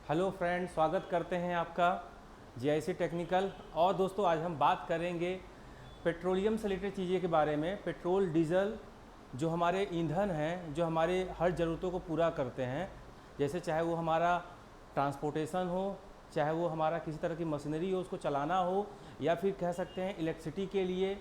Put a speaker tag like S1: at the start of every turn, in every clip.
S1: Hello friend, स्वागत करते हैं आपका जीआईसी टेक्निकल। और दोस्तों, आज हम बात करेंगे पेट्रोलियम से रिलेटेड चीज़ें के बारे में। पेट्रोल, डीजल जो हमारे ईंधन हैं, जो हमारे हर ज़रूरतों को पूरा करते हैं, जैसे चाहे वो हमारा ट्रांसपोर्टेशन हो, चाहे वो हमारा किसी तरह की मशीनरी हो उसको चलाना हो, या फिर कह सकते हैं इलेक्ट्रिसिटी के लिए,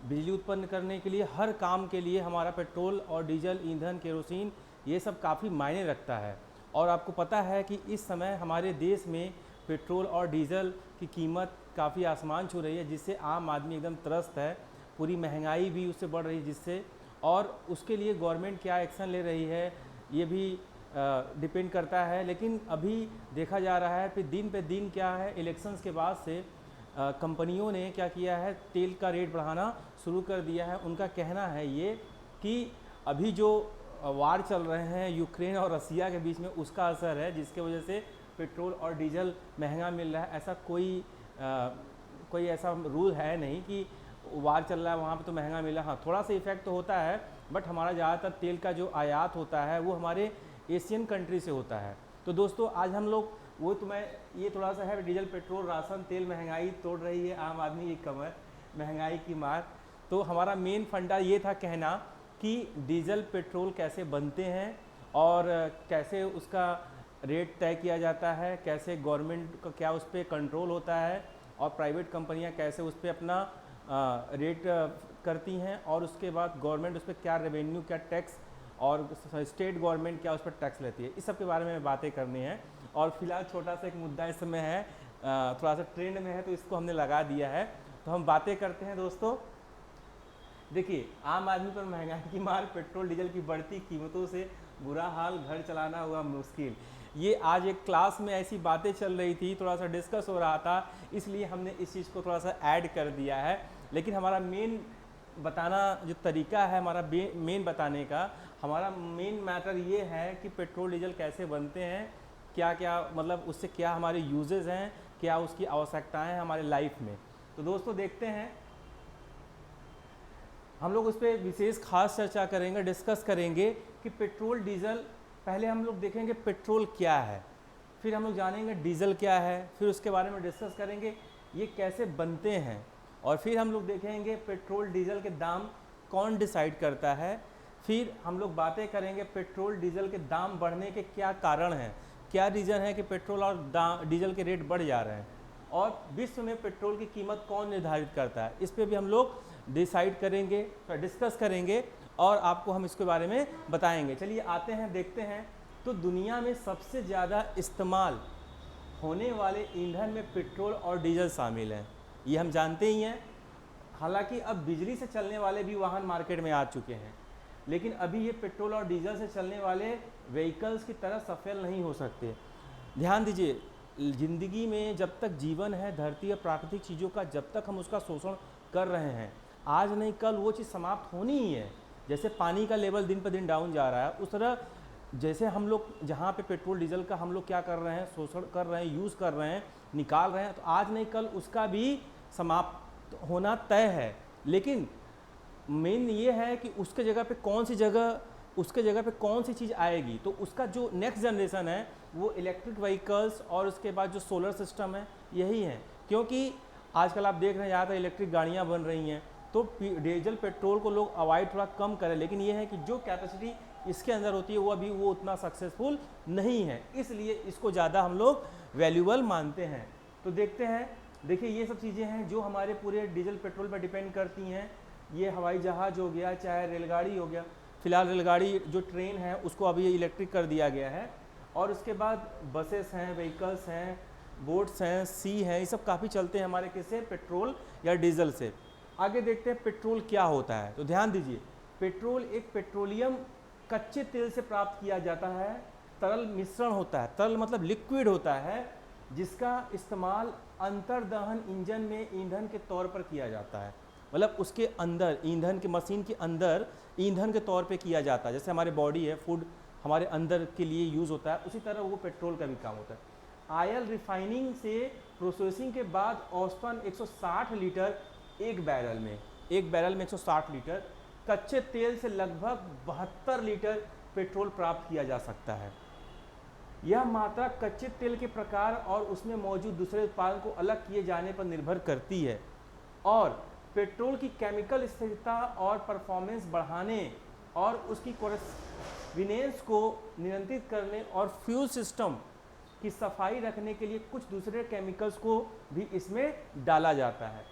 S1: बिजली उत्पन्न करने के लिए, हर काम के लिए हमारा पेट्रोल और डीजल, ईंधन, केरोसिन, ये सब काफ़ी मायने रखता है। और आपको पता है कि इस समय हमारे देश में पेट्रोल और डीजल की कीमत काफ़ी आसमान छू रही है, जिससे आम आदमी एकदम त्रस्त है। पूरी महंगाई भी उससे बढ़ रही है जिससे, और उसके लिए गवर्नमेंट क्या एक्शन ले रही है ये भी डिपेंड करता है। लेकिन अभी देखा जा रहा है फिर दिन पे दिन क्या है, इलेक्शंस के बाद से कंपनियों ने क्या किया है, तेल का रेट बढ़ाना शुरू कर दिया है। उनका कहना है ये कि अभी जो वार चल रहे हैं यूक्रेन और रसिया के बीच में, उसका असर है, जिसके वजह से पेट्रोल और डीजल महंगा मिल रहा है। ऐसा कोई ऐसा रूल है नहीं कि वार चल रहा है वहाँ पे तो महंगा मिला। हाँ, थोड़ा सा इफेक्ट तो होता है, बट हमारा ज़्यादातर तेल का जो आयात होता है वो हमारे एशियन कंट्री से होता है। तो दोस्तों, आज हम लोग वो तो मैं ये थोड़ा सा है, डीजल, पेट्रोल, राशन तेल महंगाई तोड़ रही है आम आदमी की कमर, महंगाई की मार। तो हमारा मेन फंडा ये था कहना कि डीजल पेट्रोल कैसे बनते हैं और कैसे उसका रेट तय किया जाता है, कैसे गवर्नमेंट का क्या उस पर कंट्रोल होता है, और प्राइवेट कंपनियां कैसे उस पर अपना रेट करती हैं, और उसके बाद गवर्नमेंट उस पर क्या रेवेन्यू, क्या टैक्स, और स्टेट गवर्नमेंट क्या उस पर टैक्स लेती है। इस सब के बारे में बातें करनी है। और फिलहाल छोटा सा एक मुद्दा इस समय है, थोड़ा सा ट्रेंड में है, तो इसको हमने लगा दिया है। तो हम बातें करते हैं दोस्तों। देखिए, आम आदमी पर महंगाई की मार, पेट्रोल डीजल की बढ़ती कीमतों से बुरा हाल, घर चलाना हुआ मुश्किल। ये आज एक क्लास में ऐसी बातें चल रही थी, थोड़ा सा डिस्कस हो रहा था, इसलिए हमने इस चीज़ को थोड़ा सा ऐड कर दिया है। लेकिन हमारा मेन बताना जो तरीका है, हमारा मेन बताने का, हमारा मेन मैटर ये है कि पेट्रोल डीजल कैसे बनते हैं, क्या क्या मतलब उससे क्या हमारे यूजेस हैं, क्या उसकी आवश्यकताएं हैं हमारे लाइफ में। तो दोस्तों देखते हैं, हम लोग उस पर विशेष खास चर्चा करेंगे, डिस्कस करेंगे कि पेट्रोल डीजल। पहले हम लोग देखेंगे पेट्रोल क्या है, फिर हम लोग जानेंगे डीजल क्या है, फिर उसके बारे में डिस्कस करेंगे ये कैसे बनते हैं, और फिर हम लोग देखेंगे पेट्रोल डीजल के दाम कौन डिसाइड करता है। फिर हम लोग बातें करेंगे पेट्रोल डीजल के दाम बढ़ने के क्या कारण हैं, क्या रीज़न है कि पेट्रोल और डीजल के रेट बढ़ जा रहे हैं, और विश्व में पेट्रोल की कीमत कौन निर्धारित करता है, इस पर भी हम लोग डिसाइड करेंगे, डिस्कस करेंगे, और आपको हम इसके बारे में बताएंगे। चलिए आते हैं, देखते हैं। तो दुनिया में सबसे ज़्यादा इस्तेमाल होने वाले ईंधन में पेट्रोल और डीजल शामिल हैं, ये हम जानते ही हैं। हालांकि अब बिजली से चलने वाले भी वाहन मार्केट में आ चुके हैं, लेकिन अभी ये पेट्रोल और डीजल से चलने वाले व्हीकल्स की तरह सफल नहीं हो सकते। ध्यान दीजिए, ज़िंदगी में जब तक जीवन है, धरती और प्राकृतिक चीज़ों का जब तक हम उसका शोषण कर रहे हैं, आज नहीं कल वो चीज़ समाप्त होनी ही है। जैसे पानी का लेवल दिन पर दिन डाउन जा रहा है, उस तरह जैसे हम लोग जहाँ पे पेट्रोल डीजल का हम लोग क्या कर रहे हैं, शोषण कर रहे हैं, यूज़ कर रहे हैं, निकाल रहे हैं, तो आज नहीं कल उसका भी समाप्त होना तय है। लेकिन मेन ये है कि उसके जगह पे कौन सी जगह, उसके जगह पे कौन सी चीज़ आएगी। तो उसका जो नेक्स्ट जनरेशन है वो इलेक्ट्रिक व्हीकल्स, और उसके बाद जो सोलर सिस्टम है, यही है। क्योंकि आजकल आप देख रहे हैं ज़्यादातर इलेक्ट्रिक गाड़ियाँ बन रही हैं, तो डीजल पेट्रोल को लोग अवॉइड थोड़ा कम करें। लेकिन ये है कि जो कैपेसिटी इसके अंदर होती है वो अभी वो उतना सक्सेसफुल नहीं है, इसलिए इसको ज़्यादा हम लोग वैल्यूबल मानते हैं। तो देखते हैं, देखिए ये सब चीज़ें हैं जो हमारे पूरे डीजल पेट्रोल पर डिपेंड करती हैं। ये हवाई जहाज़ हो गया, चाहे रेलगाड़ी हो गया। फिलहाल रेलगाड़ी जो ट्रेन है उसको अभी इलेक्ट्रिक कर दिया गया है, और उसके बाद बसेस हैं, व्हीकल्स हैं, बोट्स हैं, सी हैं, ये सब काफ़ी चलते हैं हमारे किससे, पेट्रोल या डीजल से। आगे देखते हैं पेट्रोल क्या होता है। तो ध्यान दीजिए, पेट्रोल एक पेट्रोलियम कच्चे तेल से प्राप्त किया जाता है, तरल मिश्रण होता है, तरल मतलब लिक्विड होता है, जिसका इस्तेमाल अंतर्दहन इंजन में ईंधन के तौर पर किया जाता है। मतलब उसके अंदर ईंधन के मशीन के अंदर ईंधन के तौर पे किया जाता है। जैसे हमारे बॉडी है, फूड हमारे अंदर के लिए यूज़ होता है, उसी तरह वो पेट्रोल का भी काम होता है। ऑयल रिफाइनिंग से प्रोसेसिंग के बाद औसतन 160 लीटर एक बैरल में 160 लीटर कच्चे तेल से लगभग 72 लीटर पेट्रोल प्राप्त किया जा सकता है। यह मात्रा कच्चे तेल के प्रकार और उसमें मौजूद दूसरे उत्पादन को अलग किए जाने पर निर्भर करती है और पेट्रोल की केमिकल स्थिरता और परफॉर्मेंस बढ़ाने और उसकी कन्वीनियंस को नियंत्रित करने और फ्यूल सिस्टम की सफाई रखने के लिए कुछ दूसरे केमिकल्स को भी इसमें डाला जाता है।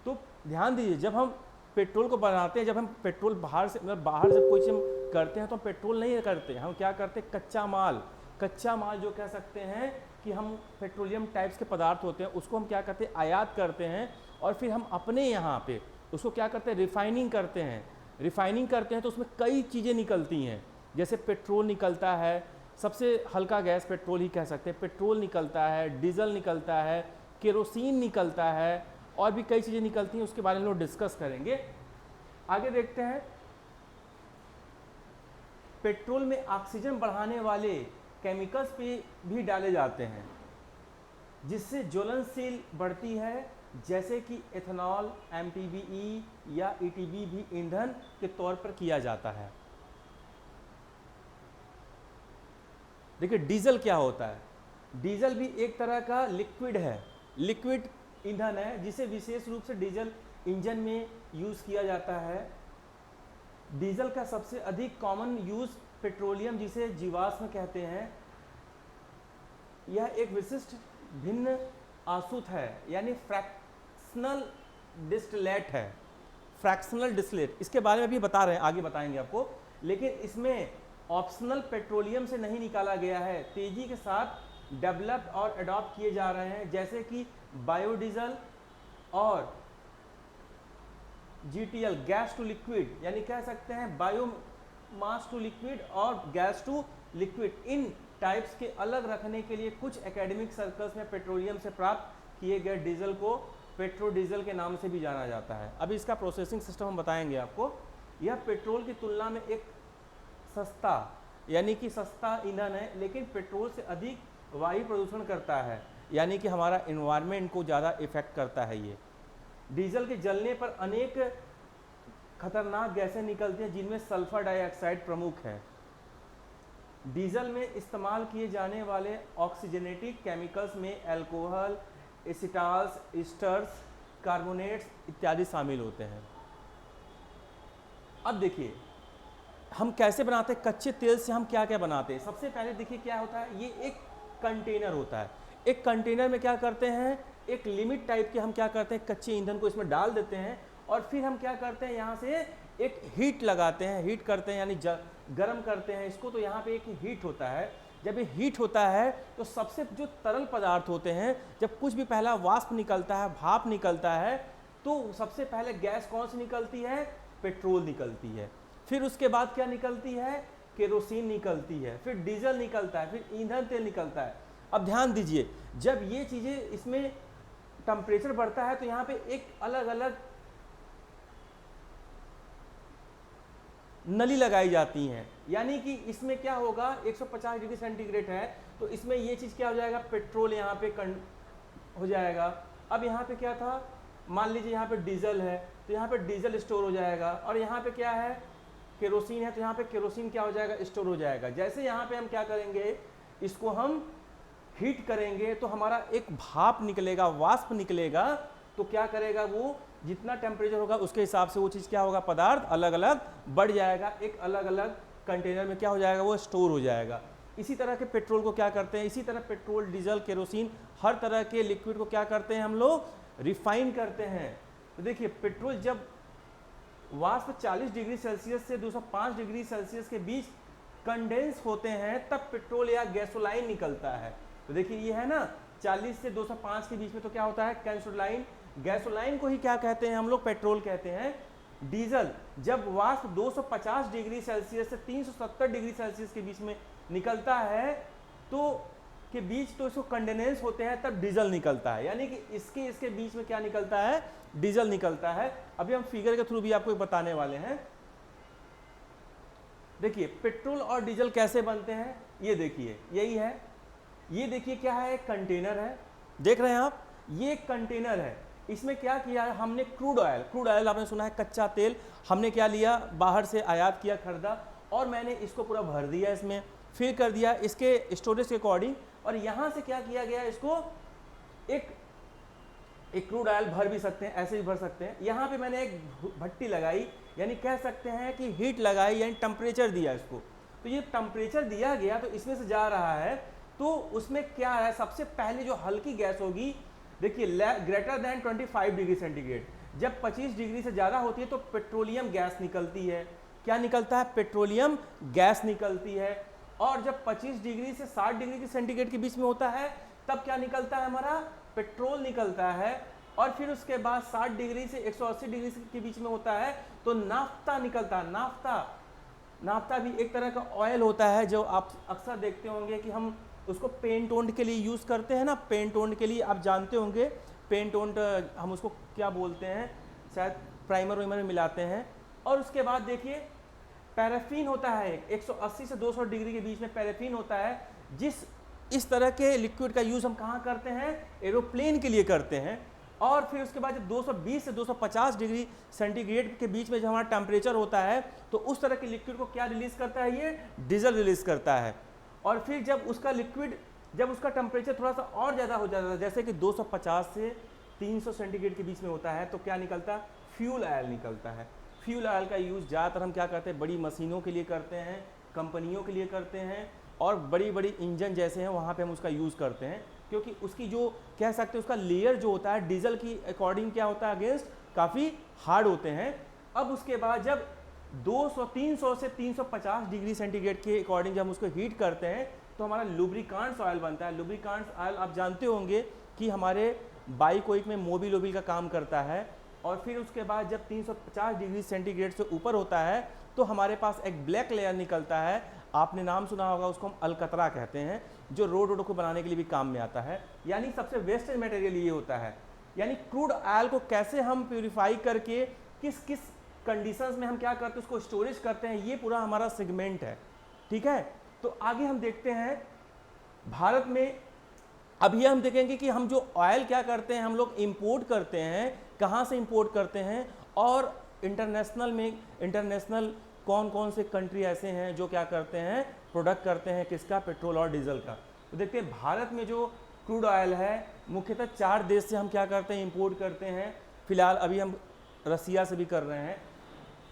S1: तो ध्यान दीजिए, जब हम पेट्रोल को बनाते हैं, जब हम पेट्रोल बाहर से जब कोई चीज़ हम करते हैं तो हम पेट्रोल नहीं करते, हम क्या करते हैं, कच्चा माल जो कह सकते हैं कि हम पेट्रोलियम टाइप्स के पदार्थ होते हैं उसको हम क्या करते हैं, आयात करते हैं और फिर हम अपने यहाँ पे उसको क्या करते हैं, रिफाइनिंग करते हैं तो उसमें कई चीज़ें निकलती हैं, जैसे पेट्रोल निकलता है, सबसे हल्का गैस पेट्रोल ही कह सकते हैं, पेट्रोल निकलता है, डीजल निकलता है, केरोसिन निकलता है और भी कई चीज़ें निकलती हैं, उसके बारे में लोग डिस्कस करेंगे। आगे देखते हैं, पेट्रोल में ऑक्सीजन बढ़ाने वाले केमिकल्स भी डाले जाते हैं जिससे ज्वलनशील बढ़ती है, जैसे कि एथेनॉल, MTBE या ETB भी ईंधन के तौर पर किया जाता है। देखिए डीजल क्या होता है, डीजल भी एक तरह का लिक्विड है, लिक्विड ईंधन है जिसे विशेष रूप से डीजल इंजन में यूज़ किया जाता है। डीजल का सबसे अधिक कॉमन यूज़ पेट्रोलियम जिसे जीवाश्म कहते हैं, यह एक विशिष्ट भिन्न आसुत है, यानी फ्रैक्शनल डिस्टिलेट है, फ्रैक्शनल डिस्टिलेट, इसके बारे में भी बता रहे हैं, आगे बताएंगे आपको, लेकिन इसमें ऑप्शनल पेट्रोलियम से नहीं निकाला गया है, तेजी के साथ डेवलप्ड और अडॉप्ट किए जा रहे हैं, जैसे कि बायोडीजल और GTL, गैस टू लिक्विड, यानी कह सकते हैं बायोमास टू लिक्विड और गैस टू लिक्विड। इन टाइप्स के अलग रखने के लिए कुछ एकेडमिक सर्कल्स में पेट्रोलियम से प्राप्त किए गए डीजल को पेट्रो डीजल के नाम से भी जाना जाता है। अभी इसका प्रोसेसिंग सिस्टम हम बताएंगे आपको। यह पेट्रोल की तुलना में एक सस्ता, यानी कि सस्ता ईंधन है, लेकिन पेट्रोल से अधिक वायु प्रदूषण करता है, यानी कि हमारा इन्वायरमेंट को ज़्यादा इफेक्ट करता है। ये डीजल के जलने पर अनेक खतरनाक गैसें निकलती हैं, जिनमें सल्फर डाइऑक्साइड प्रमुख है। डीजल में इस्तेमाल किए जाने वाले ऑक्सीजनेटिक केमिकल्स में अल्कोहल, एसिटाल्स, ईस्टर्स, कार्बोनेट्स इत्यादि शामिल होते हैं। अब देखिए हम कैसे बनाते हैं, कच्चे तेल से हम क्या क्या बनाते हैं। सबसे पहले देखिए क्या होता है, ये एक कंटेनर होता है, एक कंटेनर में क्या करते हैं, एक लिमिट टाइप के हम क्या करते हैं, कच्चे ईंधन को इसमें डाल देते हैं और फिर हम क्या करते हैं, यहाँ से एक हीट लगाते हैं, हीट करते हैं यानी गर्म करते हैं इसको, तो यहाँ पे एक हीट होता है। जब ये हीट होता है तो सबसे जो तरल पदार्थ होते हैं, जब कुछ भी पहला वाष्प निकलता है, भाप निकलता है, तो सबसे पहले गैस कौन सी निकलती है, पेट्रोल निकलती है। फिर उसके बाद क्या निकलती है, केरोसिन निकलती है, फिर डीजल निकलता है, फिर ईंधन तेल निकलता है। अब ध्यान दीजिए, जब ये चीज़ें इसमें टेम्परेचर बढ़ता है तो यहाँ पे एक अलग अलग नली लगाई जाती हैं, यानी कि इसमें क्या होगा, 150 डिग्री सेंटीग्रेड है तो इसमें ये चीज़ क्या हो जाएगा, पेट्रोल यहाँ पे हो जाएगा। अब यहाँ पे क्या था, मान लीजिए यहाँ पे डीजल है तो यहाँ पे डीजल स्टोर हो जाएगा, और यहाँ पे क्या है, केरोसिन है तो यहाँ पे केरोसिन क्या हो जाएगा, स्टोर हो जाएगा। जैसे यहाँ पे हम क्या करेंगे, इसको हम हीट करेंगे तो हमारा एक भाप निकलेगा, वाष्प निकलेगा, तो क्या करेगा वो, जितना टेम्परेचर होगा उसके हिसाब से वो चीज़ क्या होगा, पदार्थ अलग अलग बढ़ जाएगा, एक अलग अलग कंटेनर में क्या हो जाएगा, वो स्टोर हो जाएगा। इसी तरह के पेट्रोल को क्या करते हैं, इसी तरह पेट्रोल, डीजल, केरोसिन, हर तरह के लिक्विड को क्या करते हैं हम लोग, रिफाइन करते हैं। तो देखिए पेट्रोल जब वाष्प 40 डिग्री सेल्सियस से 205 डिग्री सेल्सियस के बीच कंडेंस होते हैं तब पेट्रोल या गैसोलाइन निकलता है। तो देखिए ये है ना 40 से 205 के बीच में, तो क्या होता है, गैसोलाइन। गैसोलाइन को ही क्या कहते हैं हम लोग, पेट्रोल कहते हैं। डीजल जब वाष्प 250 डिग्री सेल्सियस से 370 डिग्री सेल्सियस के बीच में निकलता है तो के बीच, तो इसको कंडेंस होते हैं तब डीजल निकलता है, यानी कि इसके बीच में क्या निकलता है, डीजल निकलता है। अभी हम फिगर के थ्रू भी आपको बताने वाले हैं। देखिए पेट्रोल और डीजल कैसे बनते हैं, ये देखिए यही है, ये देखिए क्या है, एक कंटेनर है, देख रहे हैं आप, ये एक कंटेनर है। इसमें क्या किया है हमने, क्रूड ऑयल आपने सुना है, कच्चा तेल हमने क्या लिया, बाहर से आयात किया, खरीदा, और मैंने इसको पूरा भर दिया इसमें। फिल कर दिया इसके स्टोरेज के अकॉर्डिंग, और यहाँ से क्या किया गया, इसको एक क्रूड ऑयल भर भी सकते हैं, ऐसे भी भर सकते हैं। यहाँ पे मैंने एक भट्टी लगाई, यानी कह सकते हैं कि हीट लगाई, यानी टेम्परेचर दिया इसको। तो ये टेम्परेचर दिया गया तो इसमें से जा रहा है, तो उसमें क्या है, सबसे पहले जो हल्की गैस होगी, देखिए ग्रेटर देन 25 डिग्री सेंटीग्रेड, जब 25 डिग्री से ज़्यादा होती है तो पेट्रोलियम गैस निकलती है। क्या निकलता है, पेट्रोलियम गैस निकलती है। और जब 25 डिग्री से 60 डिग्री की सेंटीग्रेड के बीच में होता है तब क्या निकलता है, हमारा पेट्रोल निकलता है। और फिर उसके बाद 60 डिग्री से 180 डिग्री के बीच में होता है तो नाफ्ता निकलता है। नाफ्ता भी एक तरह का ऑयल होता है जो आप अक्सर देखते होंगे कि हम उसको पेंट ओंट के लिए यूज़ करते हैं ना, पेंट ओंट के लिए आप जानते होंगे, पेंट ओंट हम उसको क्या बोलते हैं, शायद प्राइमर वाइमर में मिलाते हैं। और उसके बाद देखिए पैराफिन होता है, 180 से 200 डिग्री के बीच में पैराफिन होता है। इस तरह के लिक्विड का यूज़ हम कहाँ करते हैं, एरोप्लेन के लिए करते हैं। और फिर उसके बाद जब 220 से 250 डिग्री सेंटीग्रेड के बीच में जब हमारा टेम्परेचर होता है तो उस तरह के लिक्विड को क्या रिलीज़ करता है, ये डीजल रिलीज़ करता है। और फिर जब उसका लिक्विड, जब उसका टेम्परेचर थोड़ा सा और ज़्यादा हो जाता है, जैसे कि 250 से 300 सेंटीग्रेड के बीच में होता है, तो क्या निकलता है, फ्यूल ऑयल निकलता है। फ्यूल ऑयल का यूज़ ज़्यादातर हम क्या करते हैं, बड़ी मशीनों के लिए करते हैं, कंपनियों के लिए करते हैं, और बड़ी बड़ी इंजन जैसे हैं वहाँ पे हम उसका यूज़ करते हैं, क्योंकि उसकी जो कह सकते हैं उसका लेयर जो होता है डीजल की अकॉर्डिंग क्या होता है, अगेंस्ट काफ़ी हार्ड होते हैं। अब उसके बाद जब 300 से 350 डिग्री सेंटीग्रेड के अकॉर्डिंग जब हम उसको हीट करते हैं तो हमारा लुब्रिकांट्स ऑयल बनता है। लुब्रिकांट्स ऑयल आप जानते होंगे कि हमारे बाइक वाइक में मोबिल ओबिल का काम करता है। और फिर उसके बाद जब 350 डिग्री सेंटीग्रेड से ऊपर होता है तो हमारे पास एक ब्लैक लेयर निकलता है, आपने नाम सुना होगा, उसको हम अलकतरा कहते हैं, जो रोड को बनाने के लिए भी काम में आता है। यानी सबसे वेस्टेज मटेरियल ये होता है। यानी क्रूड ऑयल को कैसे हम प्यूरिफाई करके किस किस कंडीशंस में हम क्या करते हैं, उसको स्टोरेज करते हैं, ये पूरा हमारा सेगमेंट है। ठीक है, तो आगे हम देखते हैं भारत में। अभी हम देखेंगे कि हम जो ऑयल क्या करते हैं, हम लोग इंपोर्ट करते हैं, कहाँ से इंपोर्ट करते हैं, और इंटरनेशनल कौन कौन से कंट्री ऐसे हैं जो क्या करते हैं, प्रोडक्ट करते हैं किसका, पेट्रोल और डीजल का। तो देखते हैं भारत में जो क्रूड ऑयल है मुख्यतः 4 देश से हम क्या करते हैं, इंपोर्ट करते हैं। फिलहाल अभी हम रसिया से भी कर रहे हैं,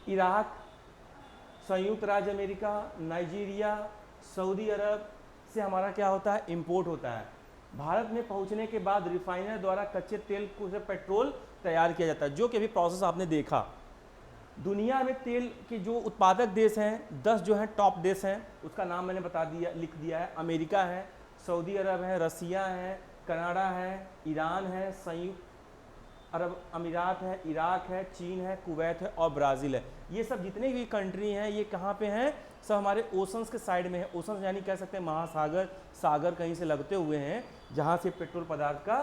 S1: इराक, संयुक्त राज्य अमेरिका, नाइजीरिया, सऊदी अरब से हमारा क्या होता है, इंपोर्ट होता है। भारत में पहुंचने के बाद रिफाइनर द्वारा कच्चे तेल से पेट्रोल तैयार किया जाता है, जो कि अभी प्रोसेस आपने देखा। दुनिया में तेल के जो उत्पादक देश हैं 10 जो हैं टॉप देश हैं, उसका नाम मैंने लिख दिया है। अमेरिका है, सऊदी अरब है, रसिया है, कनाडा है, ईरान है, संयुक्त अरब अमीरात है, इराक है, चीन है, कुवैत है और ब्राज़ील है। ये सब जितने भी कंट्री हैं ये कहाँ पे हैं, सब हमारे ओशंस के साइड में है। ओशंस यानी कह सकते हैं महासागर, सागर कहीं से लगते हुए हैं जहाँ से पेट्रोल पदार्थ का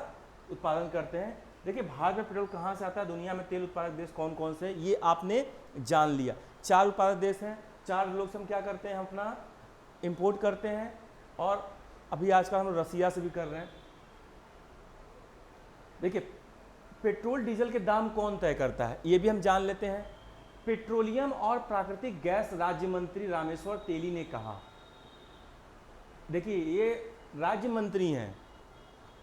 S1: उत्पादन करते हैं। देखिए भारत में पेट्रोल कहाँ से आता है, दुनिया में तेल उत्पादक देश कौन कौन से, ये आपने जान लिया। 4 उत्पादक देश हैं, 4 लोग से हम क्या करते हैं, हम अपना इंपोर्ट करते हैं। और अभी आजकल हम रसिया से भी कर रहे हैं। देखिए पेट्रोल डीजल के दाम कौन तय करता है, ये भी हम जान लेते हैं। पेट्रोलियम और प्राकृतिक गैस राज्य मंत्री रामेश्वर तेली ने कहा। देखिए ये राज्य मंत्री हैं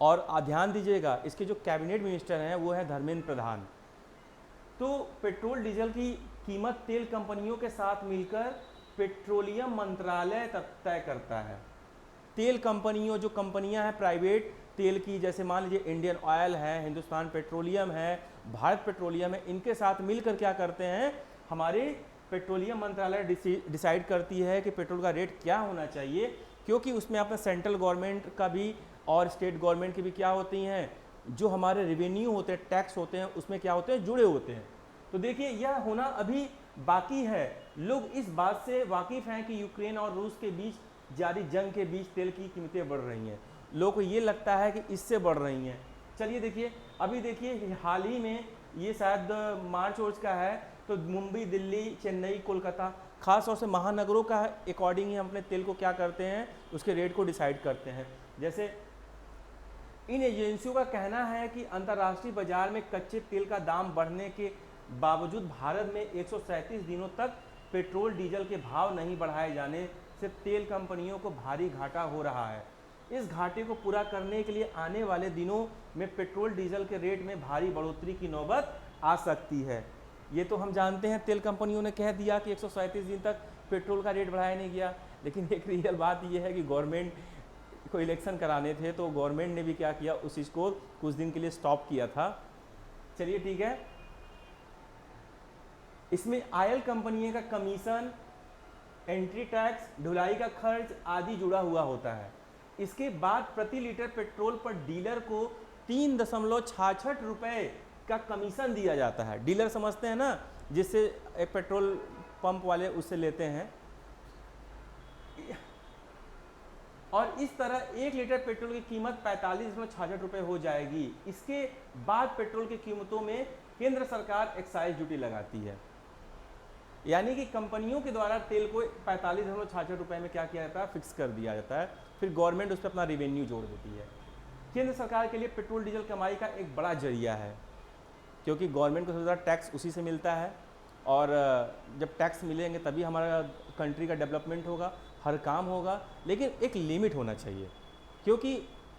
S1: और ध्यान दीजिएगा इसके जो कैबिनेट मिनिस्टर हैं वो है धर्मेंद्र प्रधान। तो पेट्रोल डीजल की कीमत तेल कंपनियों के साथ मिलकर पेट्रोलियम मंत्रालय तय करता है। तेल कंपनियों, जो कंपनियां हैं प्राइवेट तेल की, जैसे मान लीजिए इंडियन ऑयल है, हिंदुस्तान पेट्रोलियम है, भारत पेट्रोलियम है, इनके साथ मिलकर क्या करते हैं, हमारे पेट्रोलियम मंत्रालय डिसाइड करती है कि पेट्रोल का रेट क्या होना चाहिए, क्योंकि उसमें अपना सेंट्रल गवर्नमेंट का भी और स्टेट गवर्नमेंट की भी क्या होती हैं, जो हमारे रेवेन्यू होते हैं, टैक्स होते हैं, उसमें क्या होते हैं, जुड़े होते हैं। तो देखिए यह होना अभी बाकी है। लोग इस बात से वाकिफ़ हैं कि यूक्रेन और रूस के बीच जारी जंग के बीच तेल की कीमतें बढ़ रही हैं। लोगों को ये लगता है कि इससे बढ़ रही हैं। चलिए देखिए, अभी देखिए हाल ही में ये शायद मार्च वर्ष का है, तो मुंबई, दिल्ली, चेन्नई, कोलकाता, खास तौर से महानगरों का अकॉर्डिंग ही हम अपने तेल को क्या करते हैं, उसके रेट को डिसाइड करते हैं। जैसे इन एजेंसियों का कहना है कि अंतर्राष्ट्रीय बाजार में कच्चे तेल का दाम बढ़ने के बावजूद भारत में 137 दिनों तक पेट्रोल डीजल के भाव नहीं बढ़ाए जाने से तेल कंपनियों को भारी घाटा हो रहा है। इस घाटे को पूरा करने के लिए आने वाले दिनों में पेट्रोल डीजल के रेट में भारी बढ़ोतरी की नौबत आ सकती है। ये तो हम जानते हैं, तेल कंपनियों ने कह दिया कि 137 दिन तक पेट्रोल का रेट बढ़ाया नहीं गया, लेकिन एक रियल बात यह है कि गवर्नमेंट को इलेक्शन कराने थे तो गवर्नमेंट ने भी क्या किया, उस चीज़ को कुछ दिन के लिए स्टॉप किया था। चलिए ठीक है, इसमें ऑयल कंपनी का कमीशन, एंट्री टैक्स, ढुलाई का खर्च आदि जुड़ा हुआ होता है। इसके बाद प्रति लीटर पेट्रोल पर डीलर को 3.66 रुपये का कमीशन दिया जाता है। डीलर समझते हैं ना, जिससे एक पेट्रोल पंप वाले उससे लेते हैं। और इस तरह 1 लीटर पेट्रोल की कीमत 45.66 रुपये हो जाएगी। इसके बाद पेट्रोल की कीमतों में केंद्र सरकार एक्साइज ड्यूटी लगाती है, यानी कि कंपनियों के द्वारा तेल को 45.66 रुपये में क्या किया जाता है, फिक्स कर दिया जाता है। फिर गवर्नमेंट उस पर अपना रेवेन्यू जोड़ देती है। केंद्र सरकार के लिए पेट्रोल डीजल कमाई का एक बड़ा जरिया है, क्योंकि गवर्नमेंट को सबसे ज़्यादा टैक्स उसी से मिलता है, और जब टैक्स मिलेंगे तभी हमारा कंट्री का डेवलपमेंट होगा, हर काम होगा। लेकिन एक लिमिट होना चाहिए, क्योंकि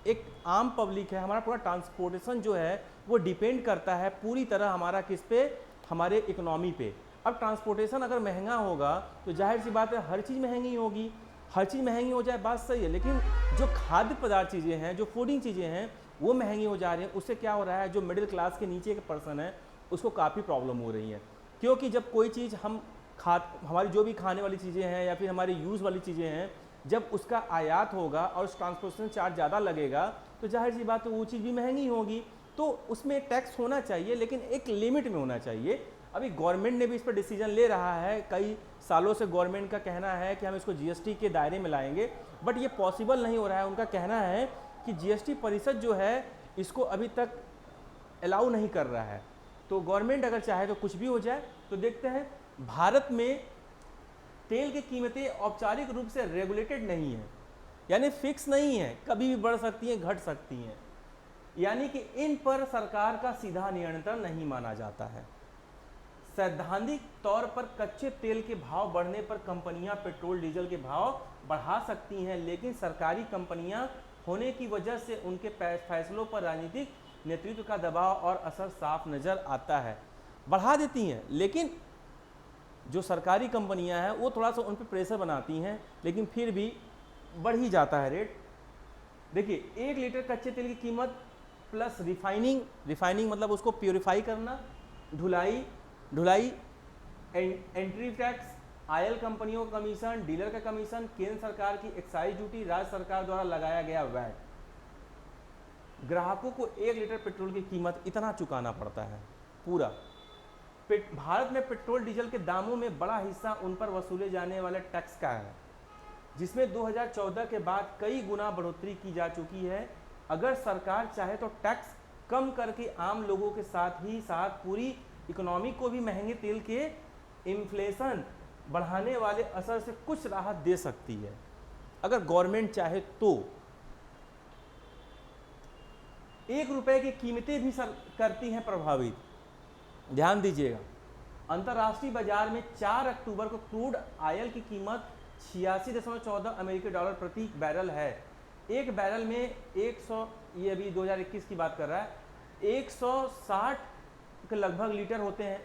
S1: एक आम पब्लिक है, हमारा पूरा ट्रांसपोर्टेशन जो है वो डिपेंड करता है पूरी तरह हमारा किस पे, हमारे इकोनॉमी पे। अब ट्रांसपोर्टेशन अगर महंगा होगा तो जाहिर सी बात है हर चीज़ महंगी होगी। हर चीज़ महंगी हो जाए बात सही है, लेकिन जो खाद्य पदार्थ चीज़ें हैं, जो फूडिंग चीज़ें हैं, वो महंगी हो जा रही हैं। उससे क्या हो रहा है, जो मिडिल क्लास के नीचे के पर्सन है उसको काफ़ी प्रॉब्लम हो रही है। क्योंकि जब कोई चीज़ हम हमारी जो भी खाने वाली चीज़ें हैं या फिर हमारी यूज़ वाली चीज़ें हैं, जब उसका आयात होगा और उस ट्रांसपोर्टेशन चार्ज ज़्यादा लगेगा तो जाहिर सी बात है वो चीज़ भी महंगी होगी। तो उसमें टैक्स होना चाहिए, लेकिन एक लिमिट में होना चाहिए। अभी गवर्नमेंट ने भी इस पर डिसीजन ले रहा है। कई सालों से गवर्नमेंट का कहना है कि हम इसको जीएसटी के दायरे में लाएंगे, बट ये पॉसिबल नहीं हो रहा है। उनका कहना है कि जीएसटी परिषद जो है इसको अभी तक अलाउ नहीं कर रहा है। तो गवर्नमेंट अगर चाहे तो कुछ भी हो जाए। तो देखते हैं, भारत में तेल की कीमतें औपचारिक रूप से रेगुलेटेड नहीं है, यानी फिक्स नहीं है, कभी भी बढ़ सकती हैं, घट सकती हैं, यानी कि इन पर सरकार का सीधा नियंत्रण नहीं माना जाता है। सैद्धांतिक तौर पर कच्चे तेल के भाव बढ़ने पर कंपनियां पेट्रोल डीजल के भाव बढ़ा सकती हैं, लेकिन सरकारी कंपनियां होने की वजह से उनके फैसलों पर राजनीतिक नेतृत्व का दबाव और असर साफ नज़र आता है। बढ़ा देती हैं, लेकिन जो सरकारी कंपनियां हैं वो थोड़ा सा उन पर प्रेशर बनाती हैं, लेकिन फिर भी बढ़ ही जाता है रेट। देखिए, 1 लीटर कच्चे तेल की कीमत प्लस रिफाइनिंग मतलब उसको प्योरीफाई करना, ढुलाई, एंट्री टैक्स, ऑयल कंपनियों का कमीशन, डीलर का कमीशन, केंद्र सरकार की एक्साइज ड्यूटी, राज्य सरकार द्वारा लगाया गया वैट, ग्राहकों को 1 लीटर पेट्रोल की कीमत इतना चुकाना पड़ता है पूरा। भारत में पेट्रोल डीजल के दामों में बड़ा हिस्सा उन पर वसूले जाने वाले टैक्स का है, जिसमें 2014 के बाद कई गुना बढ़ोतरी की जा चुकी है। अगर सरकार चाहे तो टैक्स कम करके आम लोगों के साथ ही साथ पूरी इकोनॉमी को भी महंगे तेल के इन्फ्लेशन बढ़ाने वाले असर से कुछ राहत दे सकती है, अगर गवर्नमेंट चाहे तो। 1 रुपए की कीमतें भी करती हैं प्रभावित। ध्यान दीजिएगा, अंतर्राष्ट्रीय बाजार में 4 अक्टूबर को क्रूड ऑयल की कीमत 86.14 अमेरिकी डॉलर प्रति बैरल है। एक बैरल में 100, ये अभी 2021 की बात कर रहा है, 160 के लगभग लीटर होते हैं,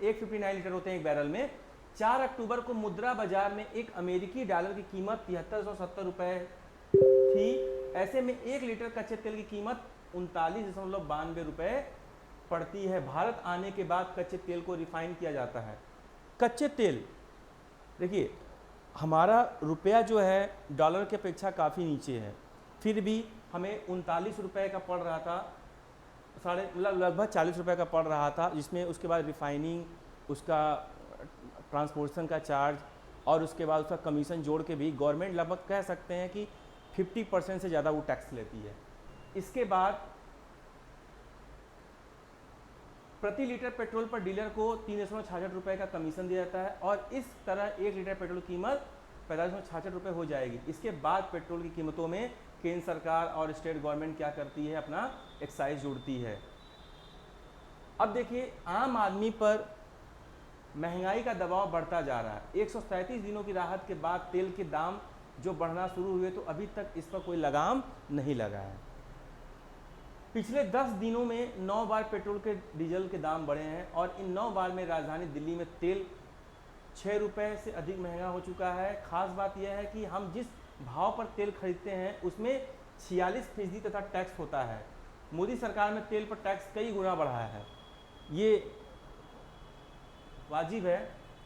S1: 159 लीटर होते हैं एक बैरल में। 4 अक्टूबर को मुद्रा बाजार में एक अमेरिकी डॉलर की कीमत 7370 रुपये थी। ऐसे में 1 लीटर कच्चे तेल की कीमत 39.92 रुपये पड़ती है। भारत आने के बाद कच्चे तेल को रिफाइन किया जाता है। कच्चे तेल, देखिए हमारा रुपया जो है डॉलर की अपेक्षा काफ़ी नीचे है, फिर भी हमें 39 रुपये का पड़ रहा था, लगभग 40 रुपये का पड़ रहा था, जिसमें उसके बाद रिफाइनिंग, उसका ट्रांसपोर्टेशन का चार्ज और उसके बाद उसका कमीशन जोड़ के भी गवर्नमेंट लगभग कह सकते हैं कि 50% से ज़्यादा वो टैक्स लेती है। इसके बाद प्रति लीटर पेट्रोल पर डीलर को 3.66 रुपये का कमीशन दिया जाता है और इस तरह 1 लीटर पेट्रोल की कीमत 45.66 रुपये हो जाएगी। इसके बाद पेट्रोल की कीमतों में केंद्र सरकार और स्टेट गवर्नमेंट क्या करती है, अपना एक्साइज जोड़ती है। अब देखिए, आम आदमी पर महंगाई का दबाव बढ़ता जा रहा है। 137 दिनों की राहत के बाद तेल के दाम जो बढ़ना शुरू हुए तो अभी तक इस पर कोई लगाम नहीं लगा है। पिछले 10 दिनों में 9 बार पेट्रोल के डीजल के दाम बढ़े हैं और इन 9 बार में राजधानी दिल्ली में तेल 6 रुपये से अधिक महंगा हो चुका है। खास बात यह है कि हम जिस भाव पर तेल खरीदते हैं उसमें 46% तथा टैक्स होता है। मोदी सरकार में तेल पर टैक्स कई गुना बढ़ा है, ये वाजिब है।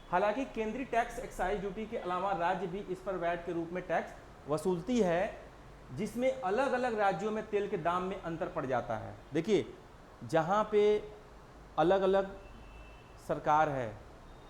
S1: हालांकि केंद्रीय टैक्स एक्साइज ड्यूटी के अलावा राज्य भी इस पर वैट के रूप में टैक्स वसूलती है, जिसमें अलग अलग राज्यों में तेल के दाम में अंतर पड़ जाता है। देखिए, जहाँ पे अलग अलग सरकार है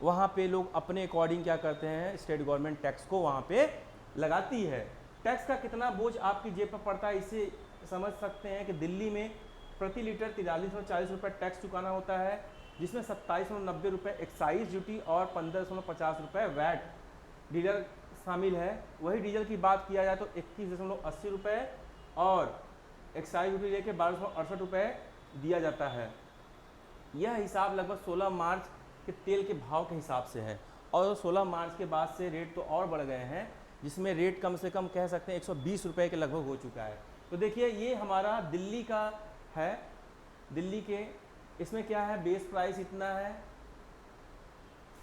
S1: वहाँ पे लोग अपने अकॉर्डिंग क्या करते हैं, स्टेट गवर्नमेंट टैक्स को वहाँ पे लगाती है। टैक्स का कितना बोझ आपकी जेब पर पड़ता है इसे समझ सकते हैं कि दिल्ली में प्रति लीटर 4340 रुपये टैक्स चुकाना होता है, जिसमें 2790 रुपये एक्साइज ड्यूटी और 1550 रुपये वैट डीलर शामिल है। वही डीजल की बात किया जाए तो 21.80 रुपये और एक्साइज ड्यूटी लेके 1268 रुपये दिया जाता है। यह हिसाब लगभग 16 मार्च के तेल के भाव के हिसाब से है और 16 मार्च के बाद से रेट तो और बढ़ गए हैं, जिसमें रेट कम से कम कह सकते हैं 120 रुपये के लगभग हो चुका है। तो देखिए, ये हमारा दिल्ली का है। दिल्ली के इसमें क्या है, बेस प्राइस इतना है,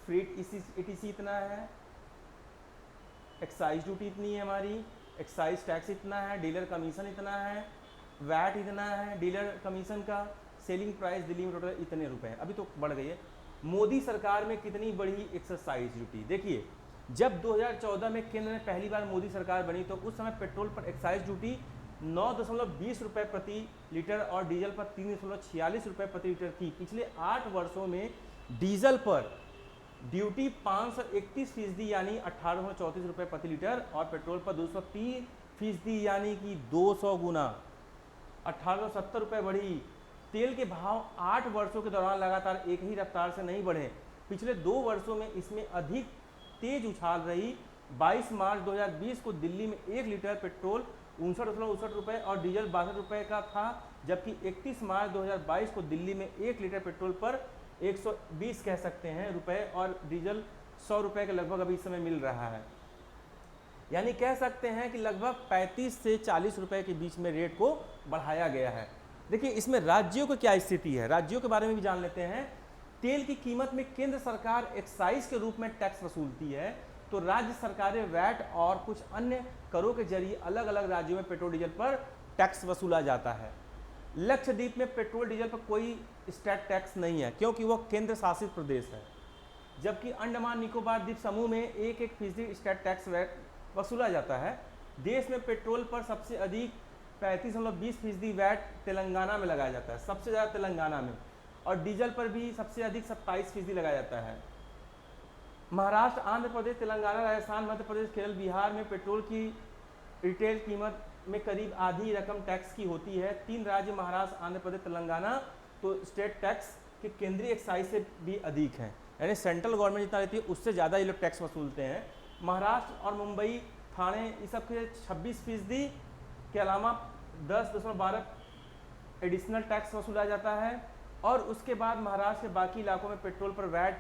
S1: फ्रीट ETC इतना है, एक्साइज ड्यूटी इतनी है हमारी, एक्साइज टैक्स इतना है, डीलर कमीशन इतना है, वैट इतना है डीलर कमीशन का, सेलिंग प्राइस दिल्ली में टोटल इतने रुपए हैं, अभी तो बढ़ गई है। मोदी सरकार में कितनी बढ़ी एक्साइज ड्यूटी, देखिए जब 2014 में केंद्र में पहली बार मोदी सरकार बनी तो उस समय पेट्रोल पर एक्साइज ड्यूटी 9.20 रुपये प्रति लीटर और डीजल पर 3.46 रुपये प्रति लीटर की। पिछले 8 वर्षों में डीजल पर ड्यूटी 531% यानी 1834 रुपये प्रति लीटर और पेट्रोल पर 230% यानी कि 200 गुना 1870 रुपये बढ़ी। तेल के भाव 8 वर्षों के दौरान लगातार एक ही रफ्तार से नहीं बढ़े, पिछले 2 वर्षों में इसमें अधिक तेज उछाल रही। 22 मार्च 2020 को दिल्ली में 1 लीटर पेट्रोल 59.59 रुपये और डीजल 62 रुपये का था, जबकि 31 मार्च 2022 को दिल्ली में 1 लीटर पेट्रोल पर 120 कह सकते हैं रुपये और डीजल 100 रुपये के लगभग अभी इस समय मिल रहा है। यानी कह सकते हैं कि लगभग 35 से 40 रुपये के बीच में रेट को बढ़ाया गया है। देखिए, इसमें राज्यों की क्या स्थिति है, राज्यों के बारे में भी जान लेते हैं। तेल की कीमत में केंद्र सरकार एक्साइज के रूप में टैक्स वसूलती है, तो राज्य सरकारें वैट और कुछ अन्य करों के जरिए अलग अलग राज्यों में पेट्रोल डीजल पर टैक्स वसूला जाता है। लक्षद्वीप में पेट्रोल डीजल पर कोई स्टेट टैक्स नहीं है क्योंकि वह केंद्र शासित प्रदेश है, जबकि अंडमान निकोबार द्वीप समूह में 1% स्टेट टैक्स वसूला जाता है। देश में पेट्रोल पर सबसे अधिक 35.20% वैट तेलंगाना में लगाया जाता है, सबसे ज़्यादा तेलंगाना में, और डीजल पर भी सबसे अधिक 27% लगाया जाता है। महाराष्ट्र, आंध्र प्रदेश, तेलंगाना, राजस्थान, मध्य प्रदेश, केरल, बिहार में पेट्रोल की रिटेल कीमत में करीब आधी रकम टैक्स की होती है। 3 राज्य महाराष्ट्र, आंध्र प्रदेश, तेलंगाना तो स्टेट टैक्स के केंद्रीय एक्साइज से भी अधिक हैं, यानी सेंट्रल गवर्नमेंट जितना लेती है उससे ज़्यादा ये लोग टैक्स वसूलते हैं। महाराष्ट्र और मुंबई, ठाणे, इस सब के 26% के अलावा 10.12 एडिशनल टैक्स वसूला जाता है। और उसके बाद महाराष्ट्र के बाकी इलाकों में पेट्रोल पर वैट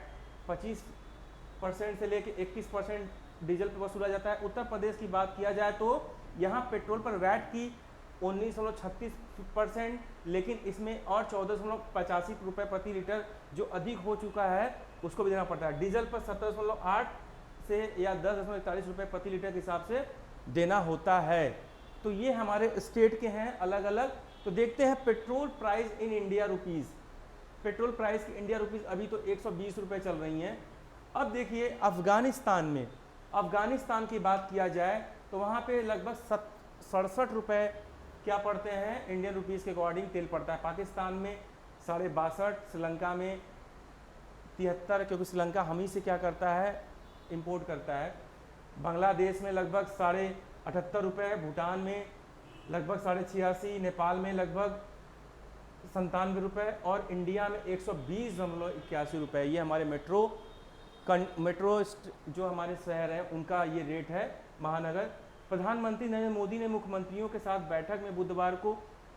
S1: 25% से लेकर 21% डीजल पर वसूला जाता है। उत्तर प्रदेश की बात किया जाए तो यहाँ पेट्रोल पर वैट की 19.36%, लेकिन इसमें और 14.85 रुपये प्रति लीटर जो अधिक हो चुका है उसको भी देना पड़ता है। डीजल पर 17.8 से या 10.41 रुपये प्रति लीटर के हिसाब से देना होता है। तो ये हमारे स्टेट के हैं अलग अलग। तो देखते हैं petrol price in India rupees. Petrol price की इंडिया रुपीज़ अभी तो 120 रुपये चल रही हैं। अब देखिए अफ़गानिस्तान में, अफ़गानिस्तान की बात किया जाए तो वहाँ पे लगभग 67 रुपये क्या पड़ते हैं इंडियन रुपीज़ के अकॉर्डिंग तेल पड़ता है। पाकिस्तान में 62.5, श्रीलंका में 73, क्योंकि श्रीलंका हम ही से क्या करता है, इंपोर्ट करता है। बांग्लादेश में लगभग 78.5 रुपये, भूटान में लगभग 86.5, नेपाल में लगभग 97 रुपये और इंडिया में 120.81 रुपये। ये हमारे मेट्रो जो हमारे शहर हैं उनका ये रेट है, महानगर। प्रधानमंत्री नरेंद्र मोदी ने मुख्यमंत्रियों के साथ बैठक में बुधवार को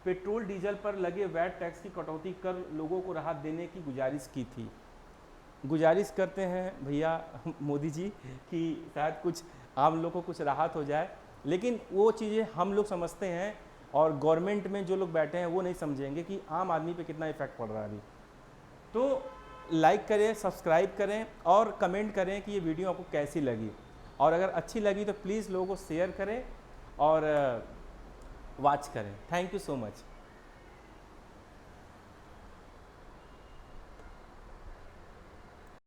S1: पेट्रोल डीजल पर लगे वैट टैक्स की कटौती कर लोगों को राहत देने की गुजारिश की थी। गुजारिश करते हैं भैया मोदी जी कि शायद कुछ आम लोग को कुछ राहत हो जाए, लेकिन वो चीज़ें हम लोग समझते हैं और गवर्नमेंट में जो लोग बैठे हैं वो नहीं समझेंगे कि आम आदमी पे कितना इफेक्ट पड़ रहा है अभी। तो लाइक करें, सब्सक्राइब करें और कमेंट करें कि ये वीडियो आपको कैसी लगी, और अगर अच्छी लगी तो प्लीज़ लोगों को शेयर करें और वॉच करें। Thank you so much.